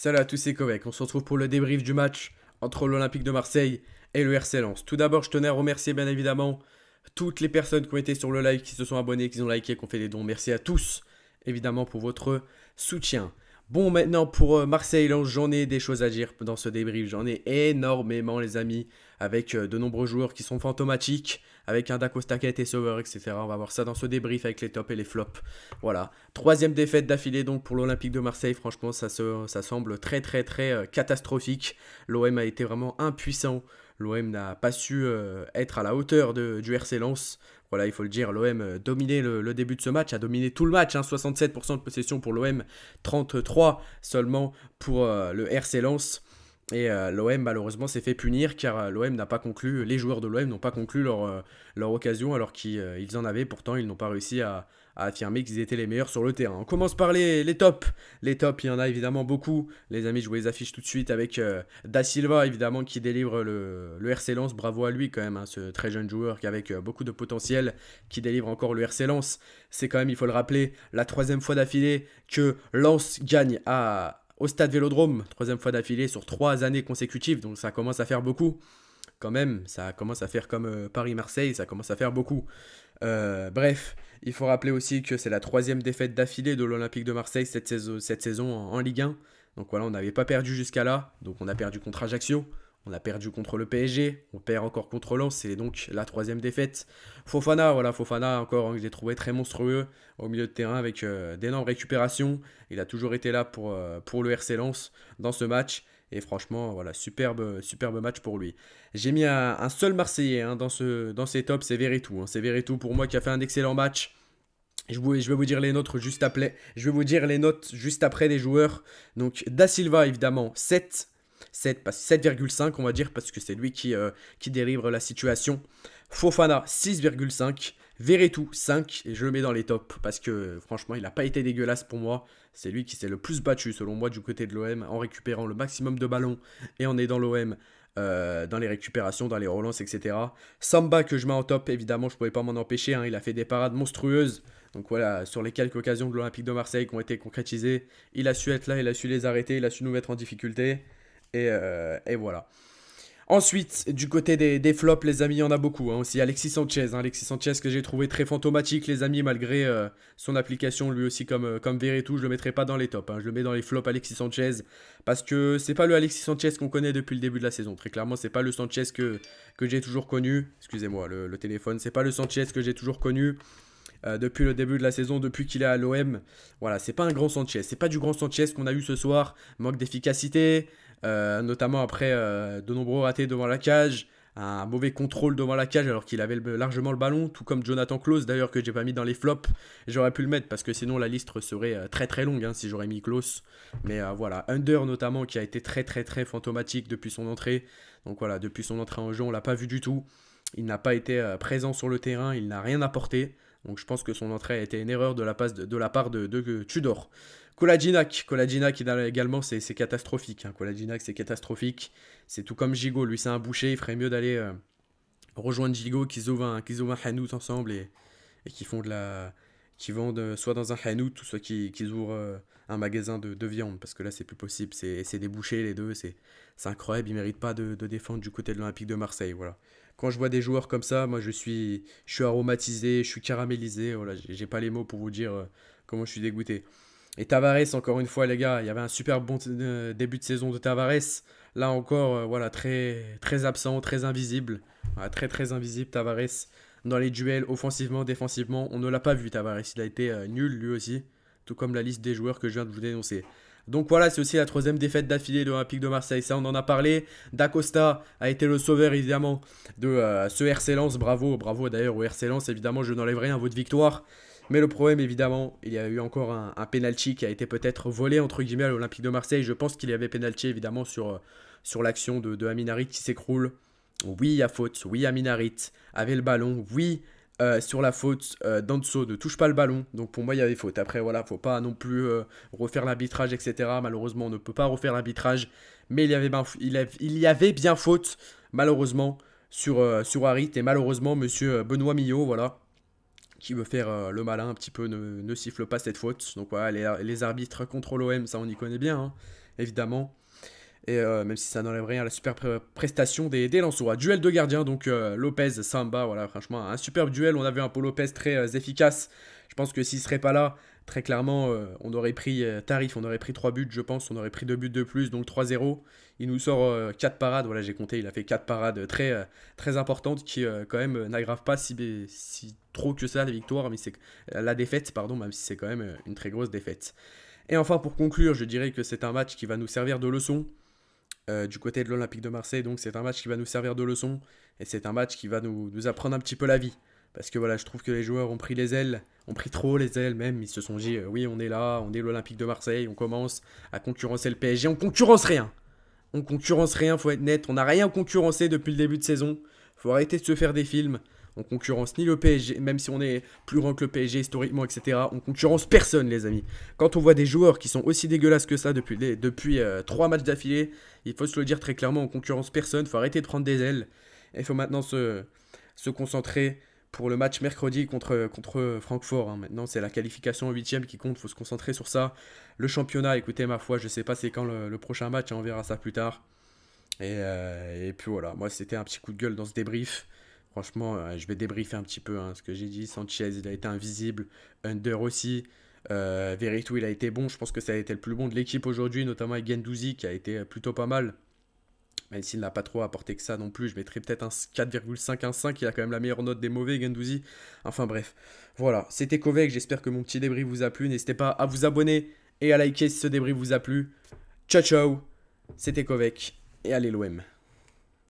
Salut à tous, c'est Kovac. On se retrouve pour le débrief du match entre l'Olympique de Marseille et le RC Lens. Tout d'abord, je tenais à remercier bien évidemment toutes les personnes qui ont été sur le live, qui se sont abonnées, qui ont liké, qui ont fait des dons. Merci à tous, évidemment, pour votre soutien. Bon, maintenant pour Marseille-Lens, j'en ai des choses à dire dans ce débrief. J'en ai énormément, les amis, avec de nombreux joueurs qui sont fantomatiques, avec un Dacosta qui a été sauveur, etc. On va voir ça dans ce débrief avec les tops et les flops. Voilà. Troisième défaite d'affilée donc pour l'Olympique de Marseille. Franchement, ça semble très très très catastrophique. L'OM a été vraiment impuissant. L'OM n'a pas su être à la hauteur du RC Lens. Voilà, il faut le dire, l'OM dominait le début de ce match, a dominé tout le match, hein, 67% de possession pour l'OM, 33 seulement pour le RC Lens. Et l'OM malheureusement s'est fait punir car l'OM n'a pas conclu, les joueurs de l'OM n'ont pas conclu leur occasion alors qu'ils en avaient, pourtant ils n'ont pas réussi à affirmer qu'ils étaient les meilleurs sur le terrain. On commence par les tops. Les tops, il y en a évidemment beaucoup. Les amis, je vous les affiche tout de suite avec Da Silva évidemment qui délivre le RC Lens. Bravo à lui quand même, hein, ce très jeune joueur qui avec beaucoup de potentiel qui délivre encore le RC Lens. C'est quand même, il faut le rappeler, la troisième fois d'affilée que Lens gagne au Stade Vélodrome, troisième fois d'affilée sur 3 années consécutives, donc ça commence à faire beaucoup. Quand même, ça commence à faire comme Paris-Marseille, ça commence à faire beaucoup. Bref, il faut rappeler aussi que c'est la troisième défaite d'affilée de l'Olympique de Marseille cette saison en Ligue 1. Donc voilà, on n'avait pas perdu jusqu'à là, donc on a perdu contre Ajaccio, on a perdu contre le PSG, on perd encore contre Lens, c'est donc la troisième défaite. Fofana, voilà, Fofana encore, hein, que j'ai trouvé très monstrueux au milieu de terrain avec d'énormes récupérations. Il a toujours été là pour le RC Lens dans ce match. Et franchement, voilà, superbe match pour lui. J'ai mis un seul Marseillais hein, dans ces tops, c'est Veretout. Hein. C'est Veretout pour moi qui a fait un excellent match. Je vais vous dire les notes juste après. Je vais vous dire les notes juste après des joueurs. Donc Da Silva évidemment 7,5 on va dire parce que c'est lui qui délivre la situation. Fofana 6,5. Veretout 5 et je le mets dans les tops parce que franchement il n'a pas été dégueulasse pour moi. C'est lui qui s'est le plus battu selon moi du côté de l'OM en récupérant le maximum de ballons et en aidant l'OM dans les récupérations, dans les relances, etc. Samba que je mets en top, évidemment je ne pouvais pas m'en empêcher, hein, il a fait des parades monstrueuses. Donc voilà, sur les quelques occasions de l'Olympique de Marseille qui ont été concrétisées, il a su être là, il a su les arrêter, il a su nous mettre en difficulté. Et voilà. Ensuite, du côté des flops, les amis, il y en a beaucoup. Hein, aussi Alexis Sanchez. Hein, Alexis Sanchez que j'ai trouvé très fantomatique, les amis, malgré son application, lui aussi comme Veretout, je le mettrai pas dans les tops. Hein, je le mets dans les flops Alexis Sanchez. Parce que c'est pas le Alexis Sanchez qu'on connaît depuis le début de la saison. Très clairement, c'est pas le Sanchez que j'ai toujours connu. Excusez-moi, le téléphone. C'est pas le Sanchez que j'ai toujours connu. Depuis le début de la saison, depuis qu'il est à l'OM. Voilà, c'est pas un grand Sanchez. C'est pas du grand Sanchez qu'on a eu ce soir. Manque d'efficacité, notamment après de nombreux ratés devant la cage. Un mauvais contrôle devant la cage alors qu'il avait largement le ballon, tout comme Jonathan Klaus d'ailleurs que j'ai pas mis dans les flops. J'aurais pu le mettre parce que sinon la liste serait très très longue hein, si j'aurais mis Klaus. Mais voilà, Under notamment qui a été très très très fantomatique depuis son entrée. Donc voilà, depuis son entrée en jeu, on l'a pas vu du tout. Il n'a pas été présent sur le terrain, il n'a rien apporté. Donc je pense que son entrée a été une erreur de la part de Tudor. Koladjinak également c'est catastrophique. Hein. Koladjinak c'est catastrophique. C'est tout comme Gigot, lui c'est un boucher, il ferait mieux d'aller rejoindre Gigot qu'ils ouvrent un hanout ensemble et qui font qui vendent soit dans un hanout ou soit qu'ils ouvrent un magasin de viande parce que là c'est plus possible, c'est des bouchers les deux, c'est incroyable, ils méritent pas de défendre du côté de l'Olympique de Marseille, voilà. Quand je vois des joueurs comme ça, moi je suis aromatisé, je suis caramélisé, voilà, j'ai pas les mots pour vous dire comment je suis dégoûté. Et Tavares, encore une fois, les gars, il y avait un super bon début de saison de Tavares. Là encore, voilà, très, très absent, très invisible. Voilà, très, très invisible, Tavares. Dans les duels, offensivement, défensivement, on ne l'a pas vu, Tavares. Il a été nul, lui aussi. Tout comme la liste des joueurs que je viens de vous dénoncer. Donc voilà, c'est aussi la troisième défaite d'affilée de l'Olympique de Marseille. Ça, on en a parlé. Dacosta a été le sauveur, évidemment, de ce RC Lens. Bravo, bravo d'ailleurs au RC Lens. Évidemment, je n'enlève rien à votre victoire. Mais le problème, évidemment, il y a eu encore un penalty qui a été peut-être volé, entre guillemets, à l'Olympique de Marseille. Je pense qu'il y avait penalty, évidemment, sur l'action de Amin Harit qui s'écroule. Oui, il y a faute. Oui, Amin Harit avait le ballon. Oui, sur la faute, Danso ne touche pas le ballon. Donc pour moi, il y avait faute. Après, voilà, faut pas non plus refaire l'arbitrage, etc. Malheureusement, on ne peut pas refaire l'arbitrage. Mais il y avait bien faute, malheureusement, sur Harit. Et malheureusement, monsieur Benoît Millot, voilà qui veut faire le malin un petit peu ne siffle pas cette faute. Donc voilà, les arbitres contre l'OM, ça on y connaît bien. Hein. évidemment. Et même si ça n'enlève rien à la super prestation des Lensois. Duel de gardiens, donc Lopez, Samba, voilà, franchement, un superbe duel. On a vu un Paul Lopez très efficace. Je pense que s'il serait pas là, très clairement, on aurait pris tarif, on aurait pris 3 buts, je pense. On aurait pris 2 buts de plus, donc 3-0. Il nous sort 4 parades, voilà, j'ai compté, il a fait 4 parades très importantes qui, quand même, n'aggravent pas si trop que ça les victoires, mais c'est la défaite, pardon, même si c'est quand même une très grosse défaite. Et enfin, pour conclure, je dirais que c'est un match qui va nous servir de leçon du côté de l'Olympique de Marseille. Donc c'est un match qui va nous servir de leçon et c'est un match qui va nous apprendre un petit peu la vie. Parce que voilà, je trouve que les joueurs ont pris les ailes, ont pris trop les ailes même. Ils se sont dit, oui, on est là, on est l'Olympique de Marseille, on commence à concurrencer le PSG. On concurrence rien. On concurrence rien, faut être net. On n'a rien concurrencé depuis le début de saison. Faut arrêter de se faire des films. On concurrence ni le PSG, même si on est plus grand que le PSG historiquement, etc. On concurrence personne, les amis. Quand on voit des joueurs qui sont aussi dégueulasses que ça depuis 3 matchs d'affilée, il faut se le dire très clairement, on concurrence personne. Faut arrêter de prendre des ailes. Et il faut maintenant se concentrer pour le match mercredi contre Francfort. Hein. Maintenant, c'est la qualification en huitième qui compte. Faut se concentrer sur ça. Le championnat, écoutez, ma foi, je sais pas c'est quand le prochain match. Hein, on verra ça plus tard. Et puis voilà, moi c'était un petit coup de gueule dans ce débrief. Franchement, je vais débriefer un petit peu ce que j'ai dit. Sanchez, il a été invisible. Under aussi. Veretout, il a été bon. Je pense que ça a été le plus bon de l'équipe aujourd'hui, notamment avec Guendouzi, qui a été plutôt pas mal. Même s'il n'a pas trop apporté que ça non plus, je mettrais peut-être un 4,5, un 5. Il a quand même la meilleure note des mauvais, Guendouzi. Enfin bref. Voilà, c'était Kovac. J'espère que mon petit débrief vous a plu. N'hésitez pas à vous abonner et à liker si ce débrief vous a plu. Ciao, ciao. C'était Kovac. Et allez l'OM.